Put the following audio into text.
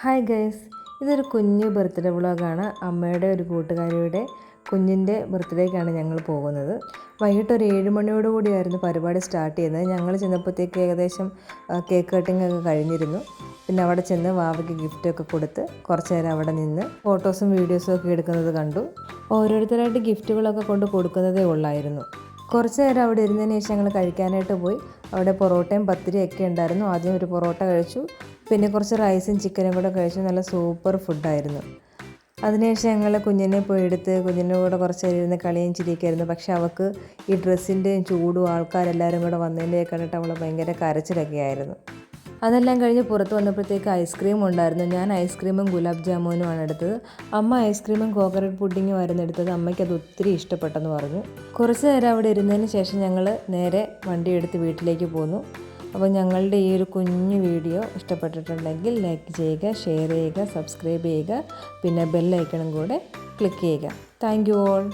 Hi guys, ഇതൊരു കുഞ്ഞു birthday വ്ളോഗാണ്. അമ്മയുടെ ഒരു കൂട്ടുകാരിയുടെ കുഞ്ഞിൻ്റെ ബർത്ത്ഡേക്കാണ് ഞങ്ങൾ പോകുന്നത്. വൈകിട്ട് ഒരു 7 മണിയോടുകൂടിയായിരുന്നു പരിപാടി സ്റ്റാർട്ട് ചെയ്യുന്നത്. ഞങ്ങൾ ചെന്നപ്പോഴത്തേക്ക് ഏകദേശം കേക്ക് കട്ടിംഗ് ഒക്കെ കഴിഞ്ഞിരുന്നു. പിന്നെ അവിടെ ചെന്ന് വാവയ്ക്ക് ഗിഫ്റ്റൊക്കെ കൊടുത്ത് കുറച്ച് നേരം അവിടെ നിന്ന് ഫോട്ടോസും വീഡിയോസും ഒക്കെ എടുക്കുന്നത് കണ്ടു. ഓരോരുത്തരായിട്ട് ഗിഫ്റ്റുകളൊക്കെ കൊണ്ട് കൊടുക്കുന്നതേ ഉള്ളായിരുന്നു. കുറച്ച് നേരം അവിടെ ഇരുന്നതിന് ശേഷം ഞങ്ങൾ കഴിക്കാനായിട്ട് പോയി. അവിടെ പൊറോട്ടയും പത്തിരിയൊക്കെ ഉണ്ടായിരുന്നു. ആദ്യം ഒരു പൊറോട്ട കഴിച്ചു, പിന്നെ കുറച്ച് റൈസും ചിക്കനും കൂടെ കഴിച്ചു. നല്ല സൂപ്പർ ഫുഡായിരുന്നു. അതിനുശേഷം ഞങ്ങൾ കുഞ്ഞിനെ പോയി എടുത്ത് കുഞ്ഞിൻ്റെ കൂടെ കുറച്ച് നേരം ഇരുന്ന് കളിയും ചിരിയൊക്കെയായിരുന്നു. പക്ഷേ അവൾക്ക് ഈ ഡ്രസ്സിൻ്റെയും ചൂടും ആൾക്കാരെല്ലാവരും കൂടെ വന്നതിൻ്റെ കണ്ടിട്ട് അവൾ ഭയങ്കര കരച്ചിലൊക്കെ ആയിരുന്നു. അതെല്ലാം കഴിഞ്ഞ് പുറത്ത് വന്നപ്പോഴത്തേക്ക് ഐസ്ക്രീം ഉണ്ടായിരുന്നു. ഞാൻ ഐസ്ക്രീമും ഗുലാബ് ജാമുനുമാണ് എടുത്തത്. അമ്മ ഐസ്ക്രീമും കോക്കനട്ട് പുഡിങ്ങും ആയിരുന്നു എടുത്തത്. അമ്മയ്ക്ക് അത് ഒത്തിരി ഇഷ്ടപ്പെട്ടെന്ന് പറഞ്ഞു. കുറച്ച് നേരം അവിടെ ഇരുന്നതിന് ശേഷം ഞങ്ങൾ നേരെ വണ്ടി എടുത്ത് വീട്ടിലേക്ക് പോന്നു. അപ്പോൾ ഞങ്ങളുടെ ഈ ഒരു കുഞ്ഞു വീഡിയോ ഇഷ്ടപ്പെട്ടിട്ടുണ്ടെങ്കിൽ ലൈക്ക് ചെയ്യുക, ഷെയർ ചെയ്യുക, സബ്സ്ക്രൈബ് ചെയ്യുക, പിന്നെ ബെൽ ഐക്കണും കൂടെ ക്ലിക്ക് ചെയ്യുക. Thank you all.